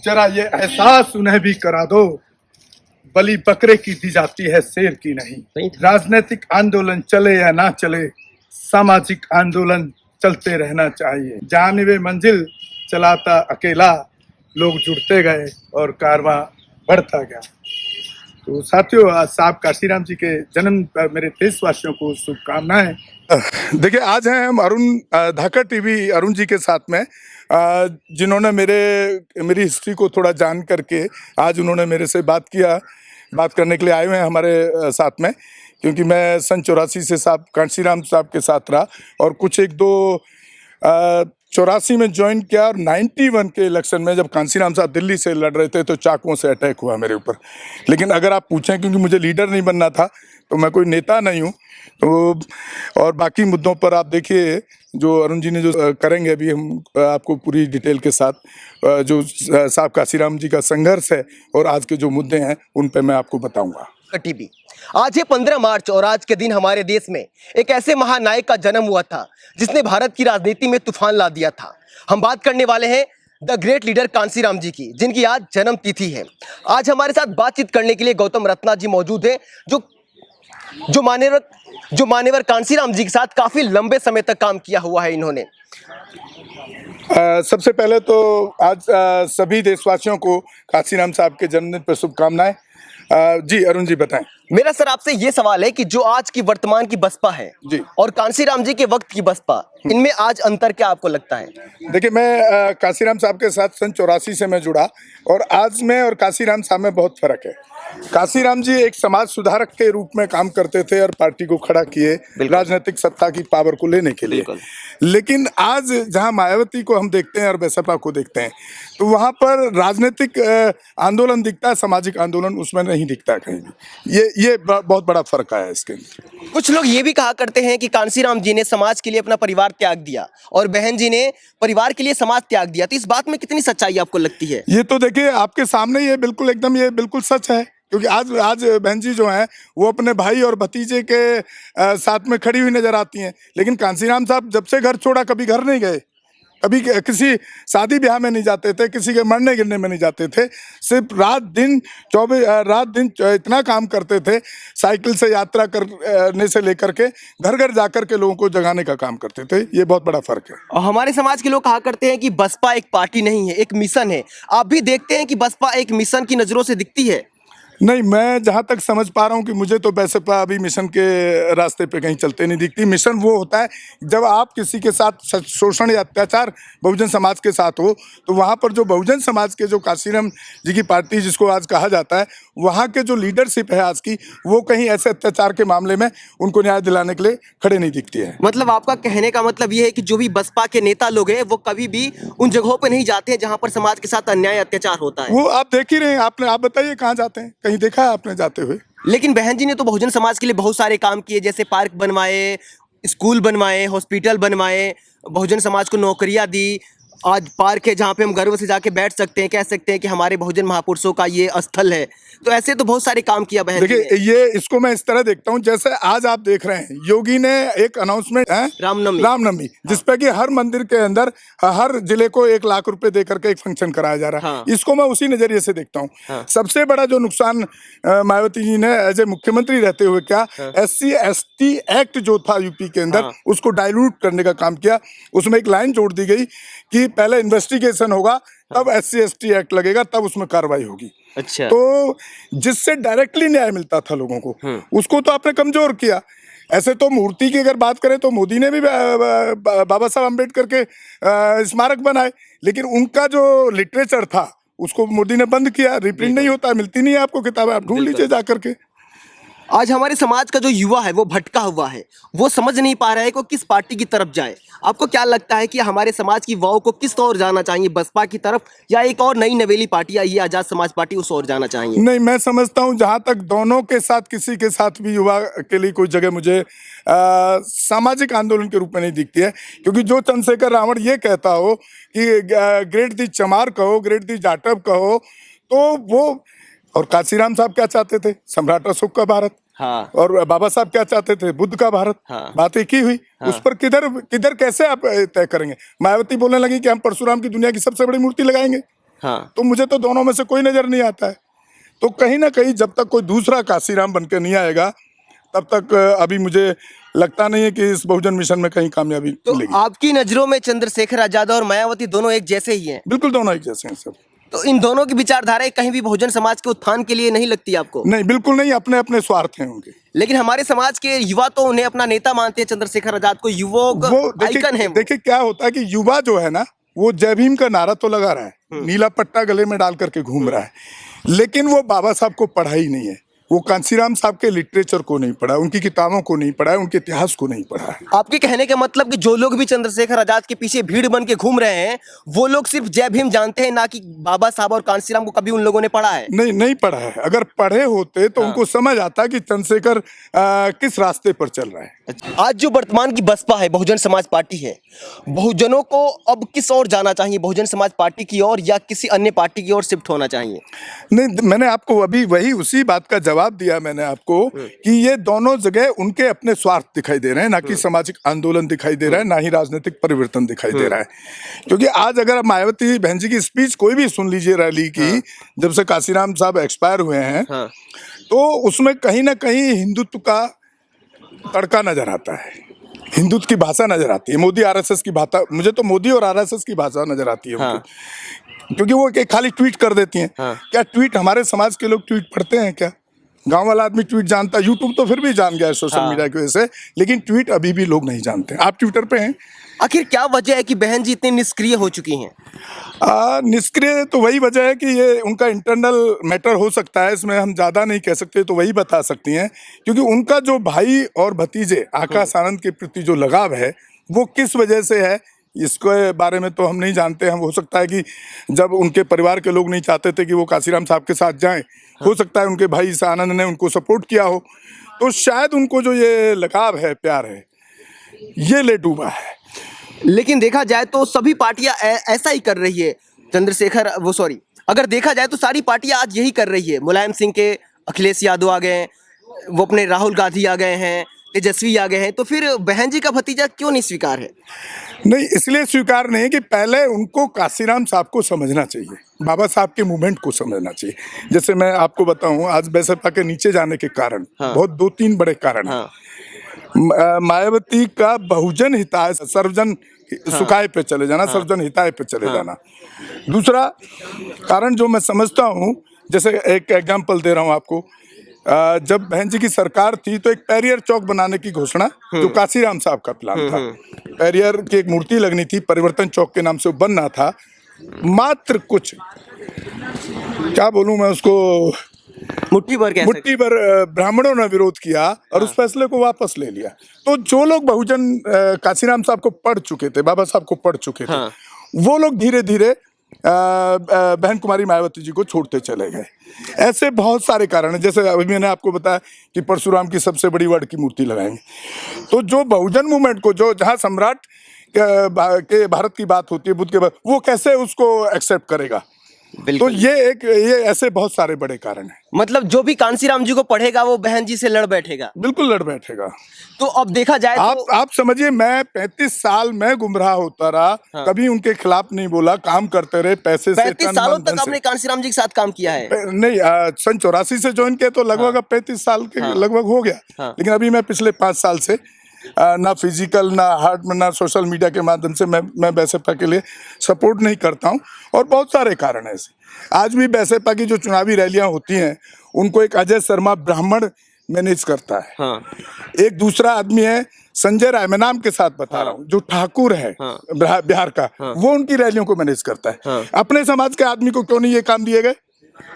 जरा ये एहसास उन्हें भी करा दो, बलि बकरे की दी जाती है, शेर की नहीं। राजनीतिक आंदोलन चले या ना चले, सामाजिक आंदोलन चलते रहना चाहिए। जानिबे मंजिल चलाता अकेला, लोग जुड़ते गए और कारवां बढ़ता गया। तो साथियों, आज साहब काशीराम जी के जन्म पर मेरे देशवासियों को शुभकामनाएं। देखिए, आज हैं हम अरुण धाकड़ टीवी अरुण जी के साथ में, जिन्होंने मेरी हिस्ट्री को थोड़ा जान करके आज उन्होंने मेरे से बात करने के लिए आए हुए हैं हमारे साथ में। क्योंकि मैं सन 84 से साहब काशीराम साहब के साथ रहा और कुछ एक दो 84 में ज्वाइन किया और 91 के इलेक्शन में जब कांशीराम साहब दिल्ली से लड़ रहे थे तो चाकुओं से अटैक हुआ मेरे ऊपर। लेकिन अगर आप पूछें, क्योंकि मुझे लीडर नहीं बनना था, तो मैं कोई नेता नहीं हूँ। तो और बाकी मुद्दों पर आप देखिए जो अरुण जी ने जो करेंगे, अभी हम आपको पूरी डिटेल के साथ जो साहब काशीराम जी का संघर्ष है और आज के जो मुद्दे हैं उन पर मैं आपको बताऊँगा। टीवी आज है 15 मार्च और आज के दिन हमारे देश में एक ऐसे महानायक का जन्म हुआ था जिसने भारत की राजनीति में तूफान ला दिया था। हम बात करने वाले हैं द ग्रेट लीडर कांशीराम जी की, जिनकी आज जन्म तिथि है। आज हमारे साथ बातचीत करने के लिए गौतम रत्ना जी मौजूद है, जो मान्यवर कांशीराम जी के साथ काफी लंबे समय तक काम किया हुआ है इन्होंने। सबसे पहले तो आज सभी देशवासियों को काशीराम साहब के जन्मदिन पर शुभकामनाएं। जी अरुण जी बताएं। मेरा सर आपसे ये सवाल है कि जो आज की वर्तमान की बसपा है जी और कांशीराम जी के वक्त की बसपा, इनमें आज अंतर क्या आपको लगता है? देखिए, मैं काशीराम साहब के साथ सन 84 से मैं जुड़ा और आज में और काशीराम साहब में बहुत फर्क है। काशीराम जी एक समाज सुधारक के रूप में काम करते थे और पार्टी को खड़ा किए राजनीतिक सत्ता की पावर को लेने के लिए। लेकिन आज जहां मायावती को हम देखते हैं और बसपा को देखते हैं, तो वहां पर राजनीतिक आंदोलन दिखता है, सामाजिक आंदोलन उसमें नहीं दिखता कहीं भी। ये बहुत बड़ा फर्क आया है इसके अंदर। कुछ लोग ये भी कहा करते हैं कि कांशीराम जी ने समाज के लिए अपना परिवार त्याग दिया और बहन जी ने परिवार के लिए समाज त्याग दिया, तो इस बात में कितनी सच्चाई आपको लगती है? ये तो देखिए आपके सामने ये बिल्कुल सच है। क्योंकि आज बहन जी जो हैं वो अपने भाई और भतीजे के साथ में खड़ी हुई नजर आती हैं। लेकिन कांशीराम साहब जब से घर छोड़ा कभी घर नहीं गए, कभी किसी शादी ब्याह में नहीं जाते थे, किसी के मरने गिरने में नहीं जाते थे। सिर्फ रात दिन इतना काम करते थे, साइकिल से यात्रा करने से लेकर के घर घर जाकर के लोगों को जगाने का काम करते थे। ये बहुत बड़ा फर्क है। और हमारे समाज के लोग कहा करते हैं कि बसपा एक पार्टी नहीं है, एक मिशन है। आप भी देखते हैं कि बसपा एक मिशन की नजरों से दिखती है? नहीं, मैं जहाँ तक समझ पा रहा हूँ कि मुझे तो बसपा अभी मिशन के रास्ते पे कहीं चलते नहीं दिखती। मिशन वो होता है जब आप किसी के साथ शोषण या अत्याचार बहुजन समाज के साथ हो, तो वहाँ पर जो बहुजन समाज के जो काशीराम जी की पार्टी जिसको आज कहा जाता है, वहाँ के जो लीडरशिप है आज की, वो कहीं ऐसे अत्याचार के मामले में उनको न्याय दिलाने के लिए खड़े नहीं दिखती है। मतलब आपका कहने का मतलब ये है कि जो भी बसपा के नेता लोग हैं वो कभी भी उन जगहों पर नहीं जाते हैं जहाँ पर समाज के साथ अन्याय अत्याचार होता है? वो आप देख ही रहे हैं। आप बताइए कहाँ जाते हैं? कहीं देखा है आपने जाते हुए? लेकिन बहन जी ने तो बहुजन समाज के लिए बहुत सारे काम किए, जैसे पार्क बनवाए, स्कूल बनवाए, हॉस्पिटल बनवाए, बहुजन समाज को नौकरियां दी। आज पार्क है जहाँ पे हम गर्व से जाके बैठ सकते हैं, कह सकते हैं कि हमारे बहुजन महापुरुषों का ये स्थल है। तो ऐसे तो बहुत सारे काम किया बहन जी ने। देखिए, ये इसको मैं इस तरह देखता हूँ, जैसे आज आप देख रहे हैं योगी ने एक अनाउंसमेंट है रामनवमी, जिसपे कि हर मंदिर के अंदर हर जिले को 1 लाख रुपए दे करके एक फंक्शन कराया जा रहा है। इसको मैं उसी नजरिए से देखता हूँ। सबसे बड़ा जो नुकसान मायावती जी ने एज ए मुख्यमंत्री रहते हुए क्या, SC/ST एक्ट जो था यूपी के अंदर, उसको डाइल्यूट करने का काम किया। उसमें एक लाइन जोड़ दी गई कि पहले इन्वेस्टिगेशन होगा, तब SC/ST एक्ट लगेगा, तब उसमें कार्रवाई होगी। अच्छा। तो जिससे डायरेक्टली न्याय मिलता था लोगों को, उसको तो आपने कमजोर किया। ऐसे तो मूर्ति की अगर बात करें तो मोदी ने भी बाबा साहब अम्बेडकर के स्मारक बनाए, लेकिन उनका जो लिटरेचर था उसको मोदी ने बंद किया। रिप्रिंट नहीं होता, मिलती नहीं है आपको किताबें, आप ढूंढ लीजिए जाकर के। आज हमारे समाज का जो युवा है वो भटका हुआ है, वो समझ नहीं पा रहा है कि किस पार्टी की तरफ जाए। आपको क्या लगता है कि हमारे समाज की युवाओं को किस ओर जाना चाहिए, बसपा की तरफ या एक और नई नवेली पार्टी आई है आजाद समाज पार्टी, उस ओर जाना चाहिए? नहीं, मैं समझता हूं जहां तक दोनों के साथ किसी के साथ भी युवा के लिए कोई जगह मुझे सामाजिक आंदोलन के रूप में नहीं दिखती है। क्योंकि जो चंद्रशेखर रावण ये कहता हो कि ग्रेट दी चमार कहो, ग्रेट दी जाटव कहो, तो वो और काशीराम साहब क्या चाहते थे? सम्राट अशोक का भारत। हाँ। और बाबा साहब क्या चाहते थे? बुद्ध का भारत। हाँ। बात एक ही हुई। हाँ। उस पर किधर कैसे आप तय करेंगे? मायावती बोलने लगी कि हम परशुराम की दुनिया की सबसे बड़ी मूर्ति लगाएंगे। हाँ। तो मुझे तो दोनों में से कोई नजर नहीं आता है। तो कहीं ना कहीं जब तक कोई दूसरा काशीराम बनकर नहीं आएगा तब तक अभी मुझे लगता नहीं है कि इस बहुजन मिशन में कहीं कामयाबी तो मिलेगी। आपकी नजरों में चंद्रशेखर आजाद और मायावती दोनों एक जैसे ही हैं? बिल्कुल दोनों एक जैसे हैं सब। तो इन दोनों की विचारधाराएं कहीं भी बहुजन समाज के उत्थान के लिए नहीं लगती आपको? नहीं, बिल्कुल नहीं, अपने अपने स्वार्थ हैं उनके। लेकिन हमारे समाज के युवा तो उन्हें अपना नेता मानते हैं, चंद्रशेखर आजाद को युवक वो आइकन है वो। देखिए क्या होता है कि युवा जो है ना वो जय भीम का नारा तो लगा रहा है, नीला पट्टा गले में डाल करके घूम रहा है, लेकिन वो बाबा साहब को पढ़ा ही नहीं है। वो कांसीराम साहब के लिटरेचर को नहीं पढ़ा, उनकी किताबों को नहीं पढ़ा है, उनके इतिहास को नहीं पढ़ा है। आपके कहने का मतलब कि जो लोग भी चंद्रशेखर आजाद के पीछे भीड़ बन के घूम रहे हैं वो लोग सिर्फ जय भीम जानते हैं, ना कि बाबा साहब और कांसीराम को कभी उन लोगों ने पढ़ा है? नहीं, नहीं पढ़ा है। अगर पढ़े होते तो उनको समझ आता कि चंद्रशेखर किस रास्ते पर चल रहा है। आज जो वर्तमान की बसपा है, बहुजन समाज पार्टी है, बहुजनों को अब किस ओर जाना चाहिए, बहुजन समाज पार्टी की ओर या किसी अन्य पार्टी की ओर शिफ्ट होना चाहिए? नहीं, मैंने आपको अभी वही उसी बात का जवाब दिया मैंने आपको कि ये दोनों जगह उनके अपने स्वार्थ दिखाई दे रहे हैं, ना कि सामाजिक आंदोलन दिखाई दे रहा है, ना ही राजनीतिक परिवर्तन दिखाई दे रहा है। क्योंकि आज अगर आप मायावती बहन जी की स्पीच कोई भी सुन लीजिए रैली की, जब से काशीराम साहब एक्सपायर हुए हैं, तो उसमें कहीं ना कहीं हिंदुत्व का तड़का नजर आता है, हिंदुत्व की भाषा नजर आती है, मोदी आरएसएस की भाषा। मुझे तो मोदी और आरएसएस की भाषा नजर आती है उनकी। क्योंकि वो एक खाली ट्वीट कर देती हैं। क्या ट्वीट हमारे समाज के लोग ट्वीट पढ़ते हैं क्या? गांव वाला आदमी ट्वीट जानता है, यूट्यूब तो फिर भी जान गया है सोशल मीडिया की वजह से, लेकिन ट्वीट अभी भी लोग नहीं जानते। आप ट्विटर पे हैं? आखिर क्या वजह है कि बहन जी इतनी निष्क्रिय हो चुकी हैं? निष्क्रिय तो वही वजह है कि ये उनका इंटरनल मैटर हो सकता है, इसमें हम ज़्यादा नहीं कह सकते, तो वही बता सकती हैं। क्योंकि उनका जो भाई और भतीजे आकाश आनंद के प्रति जो लगाव है वो किस वजह से है इसके बारे में तो हम नहीं जानते। हम हो सकता है कि जब उनके परिवार के लोग नहीं चाहते थे कि वो काशीराम साहब के साथ जाएं, हो सकता है उनके भाई आनंद ने उनको सपोर्ट किया हो, तो शायद उनको जो ये लगाव है, प्यार है, ये ले डूबा है। लेकिन देखा जाए तो सभी पार्टियां ऐसा ही कर रही है। अगर देखा जाए तो सारी पार्टियां आज यही कर रही है। मुलायम सिंह के अखिलेश यादव आ गए हैं, वो अपने राहुल गांधी आ गए हैं, तेजस्वी आ गए हैं, तो फिर बहन जी का भतीजा क्यों नहीं स्वीकार है? नहीं, इसलिए स्वीकार नहीं कि पहले उनको काशीराम साहब को समझना चाहिए, बाबा साहब के मूवमेंट को समझना चाहिए। जैसे मैं आपको बताऊं, आज बसपा के नीचे जाने के कारण बहुत 2-3 बड़े कारण हैं। मायावती का बहुजन हिताय सर्वजन सुखाय पे चले जाना, सर्वजन हिताय पे चले जाना। दूसरा कारण जो मैं समझता हूँ, जैसे एक एग्जाम्पल दे रहा हूँ आपको, जब बहन जी की सरकार थी तो एक पेरियर चौक बनाने की घोषणा, जो काशीराम साहब का प्लान था, पेरियर की एक मूर्ति लगनी थी, परिवर्तन चौक के नाम से वो बनना था। मात्र कुछ, क्या बोलूं मैं उसको, मुट्ठी भर ब्राह्मणों ने विरोध किया और उस फैसले को वापस ले लिया। तो जो लोग बहुजन काशीराम साहब को पढ़ चुके थे, बाबा साहब को पढ़ चुके थे, वो लोग धीरे धीरे बहन कुमारी मायावती जी को छोड़ते चले गए। ऐसे बहुत सारे कारण हैं। जैसे अभी मैंने आपको बताया कि परशुराम की सबसे बड़ी वड की मूर्ति लगाएंगे, तो जो बहुजन मूवमेंट को, जो जहाँ सम्राट के भारत की बात होती है, बुद्ध के बाद, वो कैसे उसको एक्सेप्ट करेगा? तो ये ऐसे बहुत सारे बड़े कारण हैं। मतलब जो भी कांसीराम जी को पढ़ेगा वो बहन जी से लड़ बैठेगा। बिल्कुल लड़ बैठेगा। तो अब देखा जाए तो आप समझिए, मैं 35 साल में गुमराह होता रहा, कभी उनके खिलाफ नहीं बोला, काम करते रहे, पैसे से 35 सालों तक आपने कांसीराम जी के साथ काम किया है? नहीं, सन 84 से ज्वाइन किया, तो लगभग 35 साल के लगभग हो गया। लेकिन अभी मैं पिछले 5 साल से ना फिजिकल, ना हार्ट में, ना सोशल मीडिया के माध्यम से मैं बसपा के लिए सपोर्ट नहीं करता हूं। और बहुत सारे कारण हैं ऐसे। आज भी बसपा की जो चुनावी रैलियां होती हैं, उनको एक अजय शर्मा ब्राह्मण मैनेज करता है। एक दूसरा आदमी है संजय राय, मैं नाम के साथ बता रहा हूँ, जो ठाकुर है बिहार का, वो उनकी रैलियों को मैनेज करता है। अपने समाज के आदमी को क्यों नहीं ये काम दिए गए?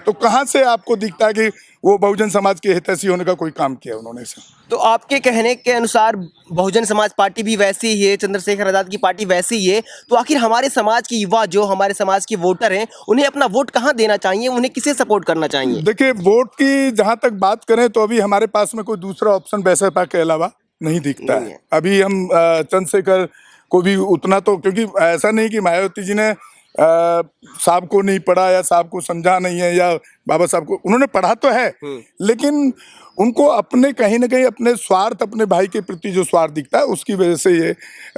तो कहाँ से आपको दिखता है कि वो बहुजन समाज के हितैषी होने का कोई काम किया उन्होंने? तो आपके कहने के अनुसार बहुजन समाज पार्टी भी वैसी ही है, चंद्रशेखर आजाद की पार्टी वैसी ही है, तो आखिर हमारे समाज के युवा, जो हमारे समाज के वोटर हैं, उन्हें अपना वोट कहाँ देना चाहिए? उन्हें किसे सपोर्ट करना चाहिए? देखिए, वोट की जहाँ तक बात करें तो अभी हमारे पास में कोई दूसरा ऑप्शन बसपा के अलावा नहीं दिखता है। अभी हम चंद्रशेखर को भी उतना तो, क्योंकि ऐसा नहीं कि मायावती जी ने साहब को नहीं पढ़ा या साहब को समझा नहीं है, या बाबा साहब को उन्होंने पढ़ा तो है, लेकिन उनको अपने कहीं ना कहीं अपने स्वार्थ, अपने भाई के प्रति जो स्वार्थ दिखता है, उसकी वजह से ये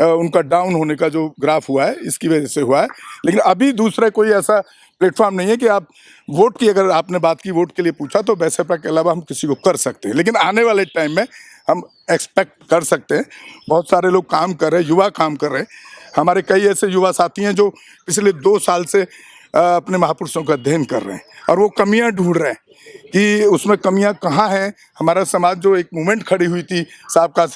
उनका डाउन होने का जो ग्राफ हुआ है, इसकी वजह से हुआ है। लेकिन अभी दूसरा कोई ऐसा प्लेटफॉर्म नहीं है कि आप वोट की, अगर आपने बात की वोट के लिए पूछा, तो बैसपा के अलावा हम किसी को कर सकते हैं, लेकिन आने वाले टाइम में हम एक्सपेक्ट कर सकते हैं। बहुत सारे लोग काम कर रहे हैं, युवा काम कर रहे हैं। हमारे कई ऐसे युवा साथी हैं जो पिछले 2 साल से अपने महापुरुषों का अध्ययन कर रहे हैं और वो कमियां ढूंढ रहे हैं कि उसमें कमियां कहाँ हैं। हमारा समाज जो एक मूवमेंट खड़ी हुई थी साहब का,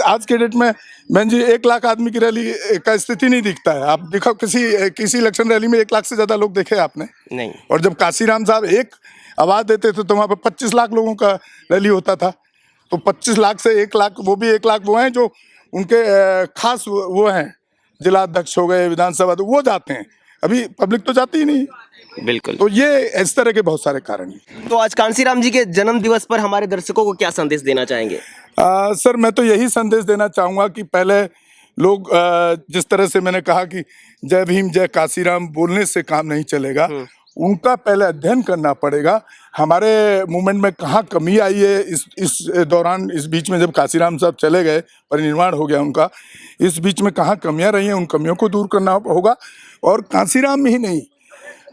आज के डेट में बहन जी 1 लाख आदमी की रैली का स्थिति नहीं दिखता है। आप देखो किसी इलेक्शन रैली में 1 लाख से ज़्यादा लोग देखे आपने नहीं। और जब काशीराम साहब एक आवाज़ देते थे तो वहाँ पर 25 लाख लोगों का रैली होता था। तो 25 लाख से 1 लाख, वो भी 1 लाख वो हैं जो उनके खास वो हैं, जिला अध्यक्ष हो गए, विधानसभा, तो वो जाते हैं। अभी पब्लिक तो जाती ही नहीं। बिल्कुल। तो ये इस तरह के बहुत सारे कारण हैं। तो आज कांसीराम जी के जन्म दिवस पर हमारे दर्शकों को क्या संदेश देना चाहेंगे? सर, मैं तो यही संदेश देना चाहूँगा कि पहले लोग जिस तरह से मैंने कहा कि जय भीम जय काशीराम बोलने से काम नहीं चलेगा, उनका पहले अध्ययन करना पड़ेगा। हमारे मूवमेंट में कहाँ कमी आई है इस दौरान, इस बीच में जब काशीराम साहब चले गए, परिनिर्वाण हो गया उनका, इस बीच में कहाँ कमियां रही हैं, उन कमियों को दूर करना होगा। और काशीराम ही नहीं,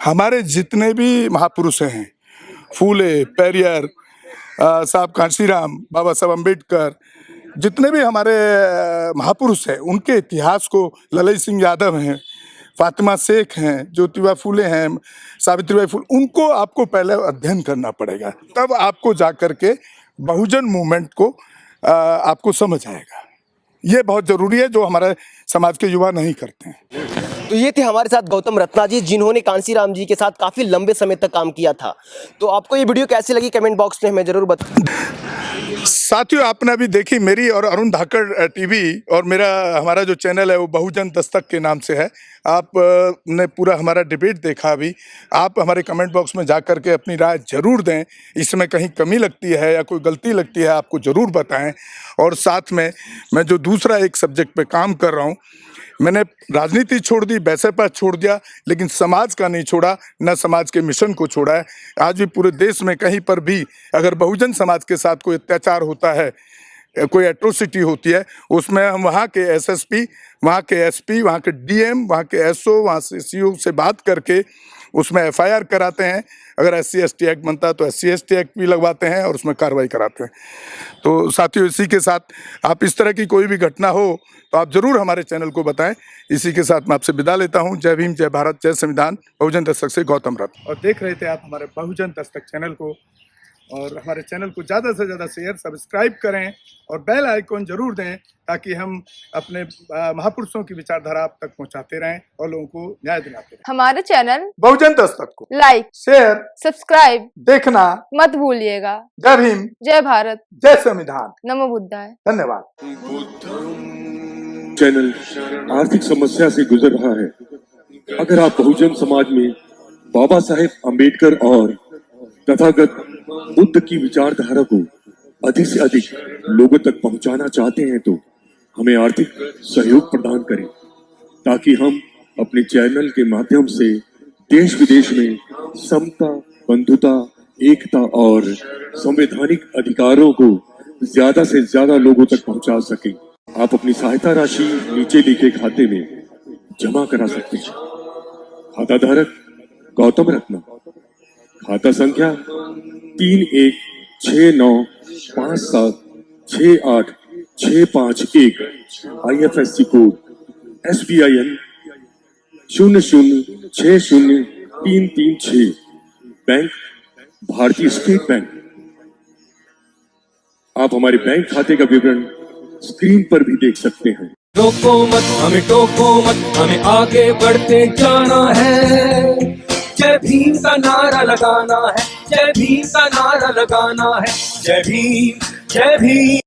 हमारे जितने भी महापुरुष हैं, फूले, पेरियर साहब, काशीराम, बाबा साहब अम्बेडकर, जितने भी हमारे महापुरुष हैं, उनके इतिहास को, ललित सिंह यादव हैं, फातिमा शेख हैं, ज्योतिबा फूले हैं, सावित्रीबाई फूले, उनको आपको पहले अध्ययन करना पड़ेगा, तब आपको जाकर के बहुजन मूवमेंट को आपको समझ आएगा। ये बहुत ज़रूरी है, जो हमारे समाज के युवा नहीं करते हैं। तो ये थे हमारे साथ गौतम रत्ना जी, जिन्होंने कांसीराम जी के साथ काफ़ी लंबे समय तक काम किया था। तो आपको ये वीडियो कैसी लगी कमेंट बॉक्स में हमें ज़रूर बताएं। साथियों, आपने अभी देखी मेरी और अरुण धाकड़ टीवी, और हमारा जो चैनल है वो बहुजन दस्तक के नाम से है। आप ने पूरा हमारा डिबेट देखा। अभी आप हमारे कमेंट बॉक्स में जा कर के अपनी राय जरूर दें। इसमें कहीं कमी लगती है या कोई गलती लगती है, आपको ज़रूर बताएं। और साथ में मैं जो दूसरा एक सब्जेक्ट पे काम कर रहा हूँ, मैंने राजनीति छोड़ दी, बैसपा छोड़ दिया, लेकिन समाज का नहीं छोड़ा, न समाज के मिशन को छोड़ा है। आज भी पूरे देश में कहीं पर भी अगर बहुजन समाज के साथ कोई अत्याचार होता है, कोई एट्रोसिटी होती है, उसमें हम वहाँ के एसएसपी, वहाँ के एसपी, वहाँ के डीएम, वहाँ के एसओ, वहाँ से सीओ से बात करके उसमें एफआईआर कराते हैं। अगर SC ST एक्ट बनता है तो SC ST एक्ट भी लगवाते हैं और उसमें कार्रवाई कराते हैं। तो साथियों, इसी के साथ आप इस तरह की कोई भी घटना हो तो आप ज़रूर हमारे चैनल को बताएं। इसी के साथ मैं आपसे विदा लेता हूं। जय भीम, जय भारत, जय संविधान। बहुजन दस्तक से गौतम रत्न। और देख रहे थे आप हमारे बहुजन दस्तक चैनल को, और हमारे चैनल को ज़्यादा से ज़्यादा शेयर, सब्सक्राइब करें और बेल आइकॉन जरूर दें, ताकि हम अपने महापुरुषों की विचारधारा आप तक पहुंचाते रहें और लोगों को न्याय दिलाते रहें। हमारे चैनल बहुजन दस्तक को लाइक, शेयर, सब्सक्राइब देखना मत भूलिएगा। जय भीम, जय भारत, जय संविधान। नमो बुद्धाय। धन्यवाद। चैनल आर्थिक समस्या से गुजर रहा है। अगर आप बहुजन समाज में बाबा साहेब अम्बेडकर और तथागत बुद्ध की विचारधारा को अधिक से अधिक लोगों तक पहुंचाना चाहते हैं तो हमें आर्थिक सहयोग प्रदान करें, ताकि हम अपने चैनल के माध्यम से देश विदेश में समता, बंधुता, एकता और संवैधानिक अधिकारों को ज्यादा से ज्यादा लोगों तक पहुंचा सकें। आप अपनी सहायता राशि नीचे लिखे खाते में जमा करा सकते हैं। खाता धारक गौतम रत्ना, खाता संख्या 316957686551, IFSC कोड SBIN 0060336, बैंक भारतीय स्टेट बैंक। आप हमारे बैंक खाते का विवरण स्क्रीन पर भी देख सकते हैं। टोको मत हमें, टोको मत हमें, आगे बढ़ते जाना है। जय भीम का नारा लगाना है, जय भीम का नारा लगाना है। जय भीम, जय भीम।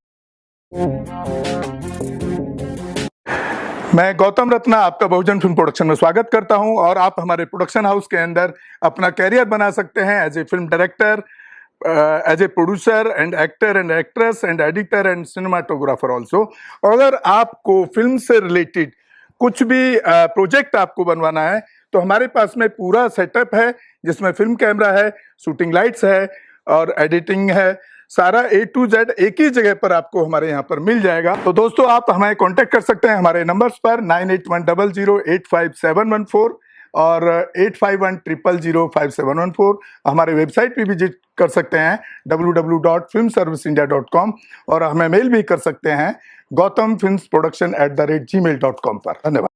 मैं गौतम रत्ना आपका बहुजन फिल्म प्रोडक्शन में स्वागत करता हूं, और आप हमारे प्रोडक्शन हाउस के अंदर अपना कैरियर बना सकते हैं as a film director, as a producer and actor and actress and editor and cinematographer also. अगर आपको फिल्म से रिलेटेड कुछ भी प्रोजेक्ट आपको बनवाना है तो हमारे पास में पूरा सेटअप है, जिसमें फिल्म कैमरा है, शूटिंग लाइट्स है और एडिटिंग है। सारा A to Z एक ही जगह पर आपको हमारे यहाँ पर मिल जाएगा। तो दोस्तों, आप हमें कांटेक्ट कर सकते हैं हमारे नंबर्स पर 9810085714। और 8510005714 हमारे वेबसाइट पे विजिट कर सकते हैं www.filmserviceindia.com और हमें मेल भी कर सकते हैं gautamfilmsproduction@gmail.com पर। धन्यवाद।